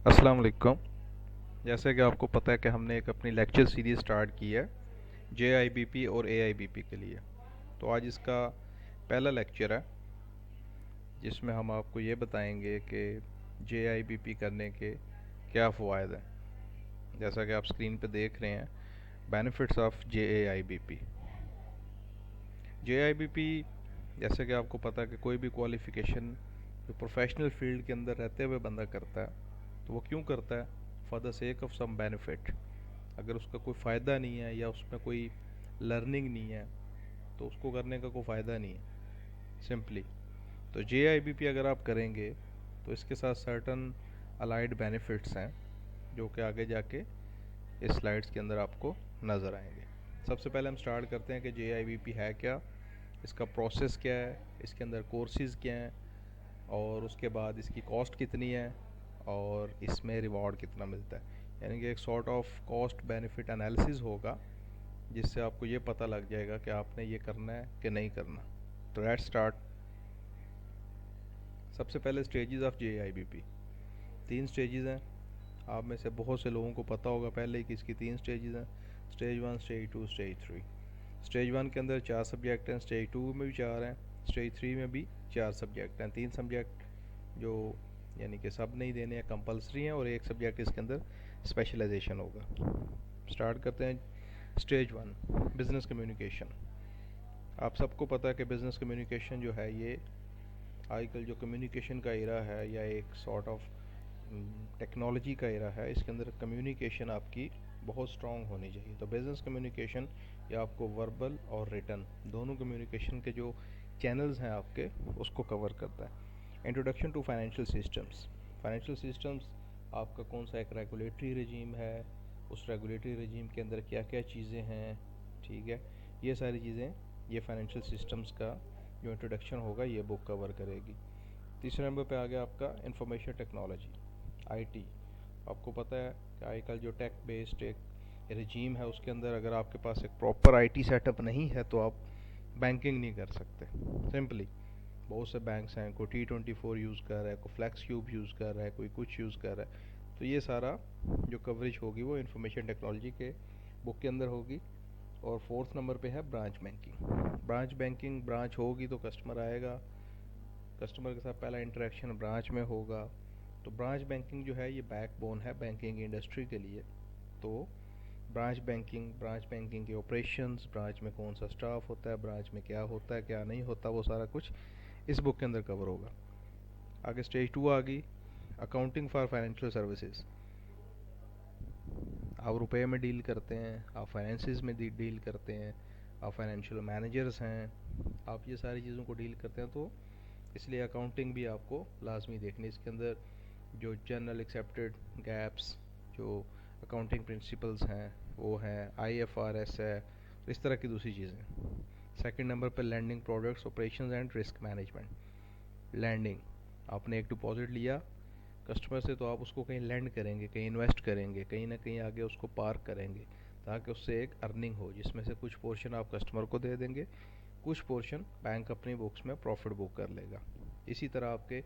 अस्सलाम वालेकुम। जैसे कि आपको पता है कि हमने एक अपनी लेक्चर सीरीज़ स्टार्ट की है JIBP और AIBP के लिए। तो आज इसका पहला लेक्चर है जिसमें हम आपको ये बताएंगे कि JIBP करने के क्या फ़वायद हैं। जैसा कि आप स्क्रीन पे देख रहे हैं, बेनिफिट्स ऑफ JIBP। JIBP जैसे कि आपको पता है कि कोई भी क्वालिफ़िकेशन जो प्रोफेशनल फील्ड के अंदर रहते हुए बंदा करता है, तो वो क्यों करता है? For the sake of some benefit. अगर उसका कोई फ़ायदा नहीं है या उसमें कोई लर्निंग नहीं है तो उसको करने का कोई फ़ायदा नहीं है सिंपली। तो JIBP अगर आप करेंगे तो इसके साथ सर्टन अलाइड बेनिफिट्स हैं जो कि आगे जाके इस स्लाइड्स के अंदर आपको नज़र आएंगे। सबसे पहले हम स्टार्ट करते हैं कि JIBP है क्या, इसका प्रोसेस क्या है, इसके अंदर कोर्सेज़ क्या हैं और उसके बाद इसकी कॉस्ट कितनी है और इसमें रिवॉर्ड कितना मिलता है। यानी कि एक sort of cost benefit analysis होगा जिससे आपको ये पता लग जाएगा कि आपने ये करना है कि नहीं करना। तो लेट्स स्टार्ट। सबसे पहले स्टेजेस ऑफ JIBP। तीन स्टेजेस हैं। आप में से बहुत से लोगों को पता होगा पहले ही कि इसकी तीन स्टेजेस हैं, स्टेज 1, स्टेज 2, स्टेज 3। स्टेज 1 के अंदर 4 सब्जेक्ट हैं, स्टेज 2 में भी 4 हैं, स्टेज 3 में भी 4 सब्जेक्ट हैं। 3 सब्जेक्ट जो यानी कि सब नहीं देने हैं, कंपलसरी हैं, और एक सब्जेक्ट इसके अंदर स्पेशलाइजेशन होगा। स्टार्ट करते हैं। Stage 1, business communication. आप सबको पता है कि बिज़नेस कम्युनिकेशन जो है ये आजकल जो कम्युनिकेशन का एरा है या एक सॉर्ट ऑफ टेक्नोलॉजी का एरा है, इसके अंदर कम्युनिकेशन आपकी बहुत स्ट्रॉन्ग होनी चाहिए। तो बिज़नेस कम्युनिकेशन या आपको वर्बल और रिटन दोनों कम्युनिकेशन के जो चैनल्स हैं आपके उसको कवर करता है। Introduction to financial systems. Financial systems आपका कौन सा एक रेगुलेटरी रजीम है, उस रेगुलेटरी रजीम के अंदर क्या क्या चीज़ें हैं, ठीक है, ये सारी चीज़ें ये फाइनेंशियल सिस्टम्स का जो इंट्रोडक्शन होगा ये बुक कवर करेगी। तीसरे नंबर पे आ गया आपका इंफॉर्मेशन टेक्नोलॉजी, IT। आपको पता है कि आजकल जो टेक बेस्ड एक रजीम है उसके अंदर अगर आपके पास एक प्रॉपर IT सेटअप नहीं है तो आप बैंकिंग नहीं कर सकते सिंपली। बहुत से बैंक्स हैं, कोई T24 यूज़ कर रहा है, कोई फ्लैक्स क्यूब यूज़ कर रहा है, कोई कुछ यूज़ कर रहा है। तो ये सारा जो कवरेज होगी वो इंफॉर्मेशन टेक्नोलॉजी के बुक के अंदर होगी। और फोर्थ नंबर पे है branch banking. Branch banking, branch होगी तो कस्टमर आएगा, कस्टमर के साथ पहला इंटरेक्शन ब्रांच में होगा। तो ब्रांच बैंकिंग जो है ये बैकबोन है बैंकिंग इंडस्ट्री के लिए। तो ब्रांच बैंकिंग के ऑपरेशंस, ब्रांच में कौन सा स्टाफ होता है, ब्रांच में क्या होता है क्या नहीं होता, वो सारा कुछ इस बुक के अंदर कवर होगा। आगे स्टेज 2 आ गई, अकाउंटिंग फॉर फाइनेंशियल सर्विसेज। आप रुपए में डील करते हैं, आप फाइनेंसिस में डील करते हैं, आप फाइनेंशियल मैनेजर्स हैं, आप ये सारी चीज़ों को डील करते हैं, तो इसलिए अकाउंटिंग भी आपको लाजमी देखनी। इसके अंदर जो जनरल एक्सेप्टेड गैप्स, जो अकाउंटिंग प्रिंसिपल्स हैं वो हैं, IFRS है, इस तरह की दूसरी चीज़ें। सेकंड नंबर पर lending products, operations and risk management. Lending, आपने एक डिपॉजिट लिया कस्टमर से तो आप उसको कहीं लैंड करेंगे, कहीं इन्वेस्ट करेंगे, कहीं ना कहीं आगे उसको पार्क करेंगे ताकि उससे एक अर्निंग हो, जिसमें से कुछ पोर्शन आप कस्टमर को दे देंगे, कुछ पोर्शन बैंक अपनी बुक्स में प्रॉफिट बुक कर लेगा। इसी तरह आपके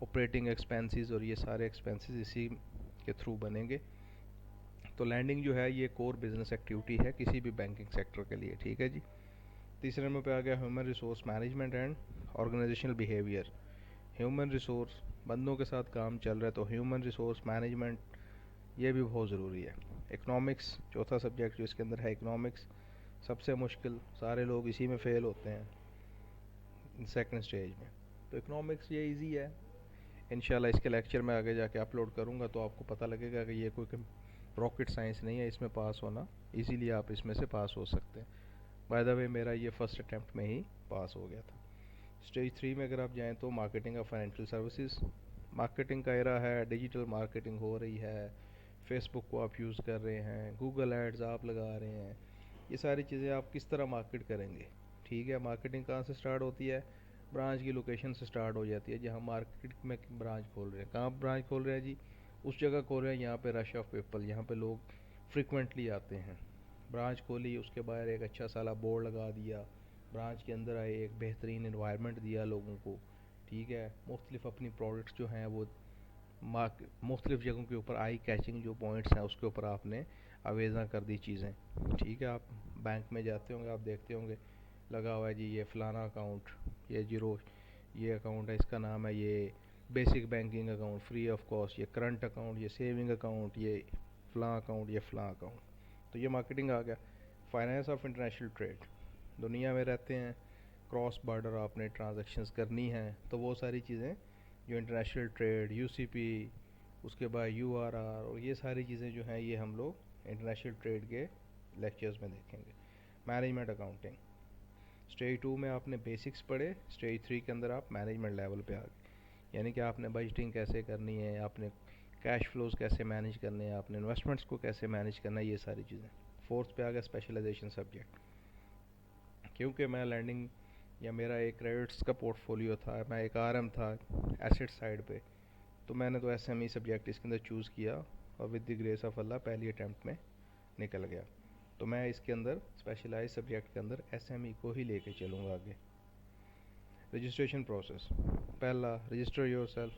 ऑपरेटिंग एक्सपेंसेस और ये सारे एक्सपेंसेस इसी के थ्रू बनेंगे। तो लैंडिंग जो है ये कोर बिजनेस एक्टिविटी है किसी भी बैंकिंग सेक्टर के लिए, ठीक है जी। तीसरे नंबर पे आ गया human resource management and organisational behaviour. Human resource, बंदों के साथ काम चल रहा है तो ह्यूमन रिसोर्स मैनेजमेंट ये भी बहुत ज़रूरी है। इकोनॉमिक्स, चौथा सब्जेक्ट जो इसके अंदर है इकोनॉमिक्स, सबसे मुश्किल, सारे लोग इसी में फ़ेल होते हैं सेकंड स्टेज में। तो इकोनॉमिक्स ये इजी है, इंशाल्लाह इसके लेक्चर में आगे जाके अपलोड करूँगा तो आपको पता लगेगा कि ये कोई रॉकेट साइंस नहीं है इसमें पास होना, इजीली आप इसमें से पास हो सकते हैं। बाय द वे मेरा ये फर्स्ट अटैम्प्ट में ही पास हो गया था। स्टेज 3 में अगर आप जाएँ तो marketing of financial services. Marketing का एरा है, डिजिटल मार्केटिंग हो रही है, फेसबुक को आप यूज़ कर रहे हैं, गूगल एड्स आप लगा रहे हैं, ये सारी चीज़ें आप किस तरह मार्केट करेंगे, ठीक है। मार्केटिंग कहाँ से स्टार्ट होती है? ब्रांच की लोकेशन से स्टार्ट हो जाती है। जहाँ मार्केट में ब्रांच खोल रहे हैं, कहाँ ब्रांच खोल रहे हैं जी? उस जगह खोल रहे हैं यहाँ पे रश ऑफ पीपल, यहाँ पे लोग फ्रिक्वेंटली आते हैं। ब्रांच खोली, उसके बाहर एक अच्छा साला बोर्ड लगा दिया, ब्रांच के अंदर आए, एक बेहतरीन इन्वायरमेंट दिया लोगों को, ठीक है, मुख्तलिफ अपनी प्रोडक्ट्स जो हैं वो مختلف جگہوں کے اوپر آئی کیچنگ جو پوائنٹس ہیں اس کے اوپر آپ نے آویزاں کر دی چیزیں. ٹھیک ہے, آپ بینک میں جاتے ہوں گے, آپ دیکھتے ہوں گے لگا ہوا ہے جی یہ فلانا اکاؤنٹ, یہ جیرو یہ اکاؤنٹ ہے, اس کا نام ہے یہ basic banking account free of cost, یہ کرنٹ اکاؤنٹ, یہ سیونگ اکاؤنٹ, یہ فلاں اکاؤنٹ, یہ فلاں اکاؤنٹ. تو یہ مارکیٹنگ آ گیا. فائنینس آف انٹرنیشنل ٹریڈ, دنیا میں رہتے ہیں, کراس بارڈر آپ نے ٹرانزیکشنز کرنی ہیں, تو وہ ساری چیزیں جو انٹرنیشنل ٹریڈ, یو سی پی, اس کے بعد یو آر آر, اور یہ ساری چیزیں جو ہیں یہ ہم لوگ انٹرنیشنل ٹریڈ کے لیکچرز میں دیکھیں گے. مینجمنٹ اکاؤنٹنگ, اسٹیج 2 میں آپ نے بیسکس پڑھے, اسٹیج 3 کے اندر آپ مینجمنٹ لیول پہ آ گئے, یعنی کہ آپ نے بجٹنگ کیسے کرنی ہے, آپ نے کیش فلوز کیسے مینیج کرنے ہیں, آپ نے انویسٹمنٹس کو کیسے مینیج کرنا ہے, یہ ساری چیزیں. فورتھ پہ آ گیا اسپیشلائزیشن سبجیکٹ, کیونکہ میں لینڈنگ یا میرا ایک کریڈٹس کا پورٹ فولیو تھا, میں ایک آر ایم تھا ایسٹ سائڈ پہ, تو میں نے تو ایس ایم ای سبجیکٹ اس کے اندر چوز کیا اور ود دی گریس آف اللہ پہلی اٹیمپٹ میں نکل گیا. تو میں اس کے اندر اسپیشلائز سبجیکٹ کے اندر ایس ایم ای کو ہی لے کے چلوں گا آگے. رجسٹریشن پروسیس, پہلا رجسٹر یور سیلف,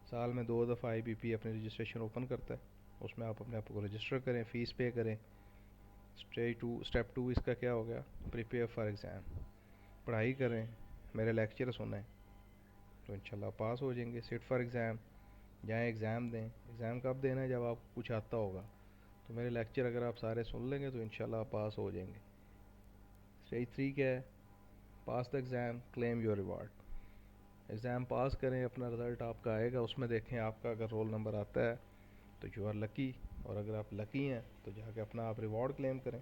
سال میں 2 دفعہ آئی بی پی اپنے رجسٹریشن اوپن کرتا ہے, اس میں آپ اپنے آپ کو رجسٹر کریں, فیس پے کریں. اسٹیپ 2 اس کا کیا ہو گیا, پریپیئر فار ایگزام, پڑھائی کریں, میرے لیکچر سنیں تو انشاءاللہ پاس ہو جائیں گے. سیٹ فار ایگزام, جائیں ایگزام دیں. ایگزام کب دینا ہے, جب آپ کچھ آتا ہوگا, تو میرے لیکچر اگر آپ سارے سن لیں گے تو انشاءاللہ آپ پاس ہو جائیں گے. اسٹیج 3 کیا ہے, pass the exam claim your reward, exam pass کریں, اپنا رزلٹ آپ کا آئے گا, اس میں دیکھیں آپ کا اگر رول نمبر آتا ہے تو یو آر لکی, اور اگر آپ لکی ہیں تو جا کے اپنا آپ ریوارڈ کلیم کریں.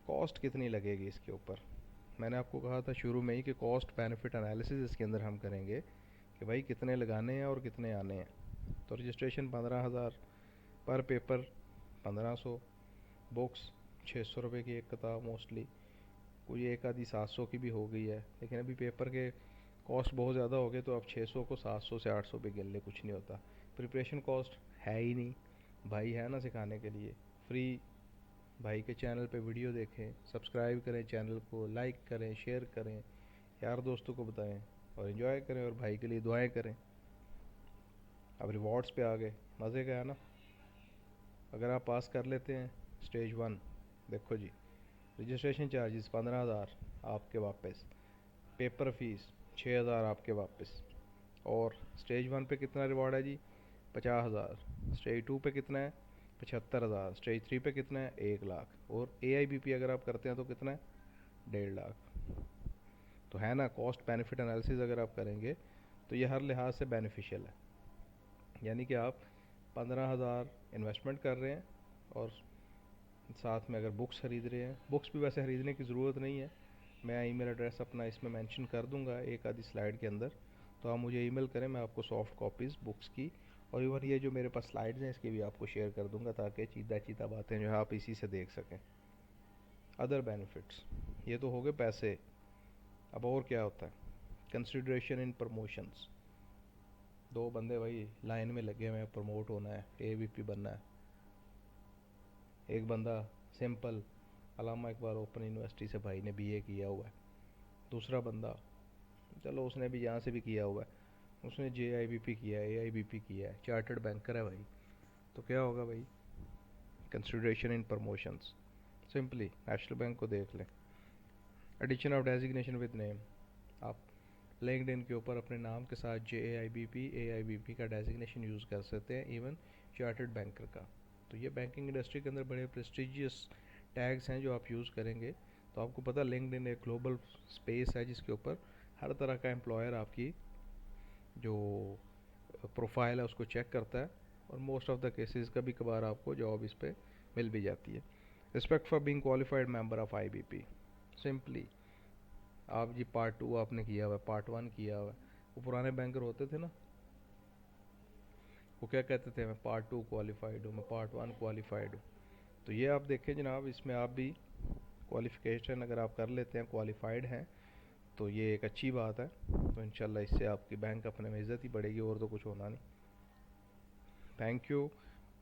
کاسٹ کتنی لگے گی اس کے اوپر, میں نے آپ کو کہا تھا شروع میں ہی کہ کاسٹ بینیفٹ انالیسز اس کے اندر ہم کریں گے کہ بھائی کتنے لگانے ہیں اور کتنے آنے ہیں. تو رجسٹریشن 15,000 پر پیپر, 1500, بکس 600 روپے کی ایک کتاب موسٹلی, کوئی ایک آدھی 700 کی بھی ہو گئی ہے, لیکن ابھی پیپر کے کاسٹ بہت زیادہ ہو گئے تو آپ 600 کو 700 سے 800 پہ گن لے, کچھ نہیں ہوتا. پریپریشن کاسٹ ہے ہی نہیں, بھائی ہے نا سکھانے کے لیے, فری. بھائی کے چینل پہ ویڈیو دیکھیں, سبسکرائب کریں چینل کو, لائک کریں, شیئر کریں, یار دوستوں کو بتائیں اور انجوائے کریں, اور بھائی کے لیے دعائیں کریں. اب ریوارڈز پہ آ گئے, مزے کا ہے نا. اگر آپ پاس کر لیتے ہیں اسٹیج 1, دیکھو جی رجسٹریشن چارجز 15,000 آپ کے واپس, پیپر فیس 6,000 آپ کے واپس, اور اسٹیج 1 پہ کتنا ریوارڈ ہے جی 50,000, اسٹیج 2 پہ کتنا ہے 75,000, اسٹیج 3 پہ کتنا ہے 1,00,000, اور اے آئی بی پی اگر آپ کرتے ہیں تو کتنا ہے 1,50,000. تو ہے نا, کاسٹ بینیفٹ انالیسز اگر آپ کریں گے تو یہ ہر لحاظ سے بینیفیشیل ہے. یعنی کہ آپ 15,000 انویسٹمنٹ کر رہے ہیں, اور ساتھ میں اگر بکس خرید رہے ہیں, بکس بھی ویسے خریدنے کی ضرورت نہیں ہے, میں ای میل ایڈریس اپنا اس میں مینشن کر دوں گا ایک آدھی سلائڈ کے اندر, تو آپ مجھے ای میل کریں, میں آپ کو سافٹ کاپیز بکس کی, اور ایون یہ جو میرے پاس سلائڈز ہیں اس کی بھی آپ کو شیئر کر دوں گا, تاکہ چیدہ باتیں جو ہے آپ اسی سے دیکھ سکیں. ادر بینیفٹس, یہ تو ہو گئے پیسے. اب اور کیا ہوتا ہے, کنسیڈریشن ان پروموشنز, 2 بندے بھائی لائن میں لگے ہوئے ہیں, پروموٹ ہونا ہے, اے وی پی بننا ہے. ایک بندہ سمپل علامہ اقبال اوپن یونیورسٹی سے بھائی نے بی اے کیا ہوا ہے, دوسرا بندہ چلو اس نے بھی یہاں سے بھی کیا ہوا ہے, اس نے جے آئی بی پی کیا ہے, اے آئی بی پی کیا ہے, چارٹرڈ بینکر ہے بھائی, تو کیا ہوگا بھائی, consideration in promotions. Simply national bank کو دیکھ لیں. Addition of designation with name, آپ لنکڈ ان کے اوپر اپنے نام کے ساتھ جے اے آئی بی پی کا ڈیزگنیشن یوز کر سکتے ہیں, ایون چارٹرڈ بینکر کا. تو یہ بینکنگ انڈسٹری کے اندر بڑے پریسٹیجیس ٹیگز ہیں جو آپ یوز کریں گے. تو آپ کو پتہ لنکڈ ان ایک گلوبل اسپیس ہے جس کے اوپر ہر طرح کا امپلائر آپ کی جو پروفائل ہے اس کو چیک کرتا ہے, اور موسٹ آف دا کیسز کبھی کبھار آپ کو جاب اس پہ مل بھی جاتی ہے. Respect for being qualified member of I B P, simply آپ جی پارٹ 2 آپ نے کیا ہوا ہے, پارٹ 1 کیا ہوا ہے. وہ پرانے بینکر ہوتے تھے نا, وہ کیا کہتے تھے, میں پارٹ 2 کوالیفائڈ ہوں, میں پارٹ 1 کوالیفائڈ ہوں. تو یہ آپ دیکھیں جناب, اس میں آپ بھی کوالیفیکیشن اگر آپ کر لیتے ہیں, کوالیفائڈ ہیں, تو یہ ایک اچھی بات ہے. تو انشاءاللہ اس سے آپ کی بینک اپنے میں عزت ہی بڑھے گی, اور تو کچھ ہونا نہیں. Thank you.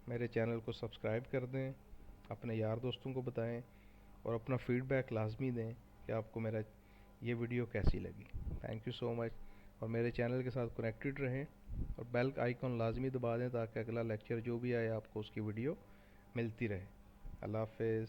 میرے چینل کو سبسکرائب کر دیں, اپنے یار دوستوں کو بتائیں, اور اپنا فیڈ بیک لازمی دیں کہ آپ کو میرا یہ ویڈیو کیسی لگی. تھینک یو سو مچ, اور میرے چینل کے ساتھ کنیکٹڈ رہیں. اور بیل آئیکن لازمی دبا دیں تاکہ اگلا لیکچر جو بھی آئے آپ کو اس کی ویڈیو ملتی رہے. اللہ حافظ.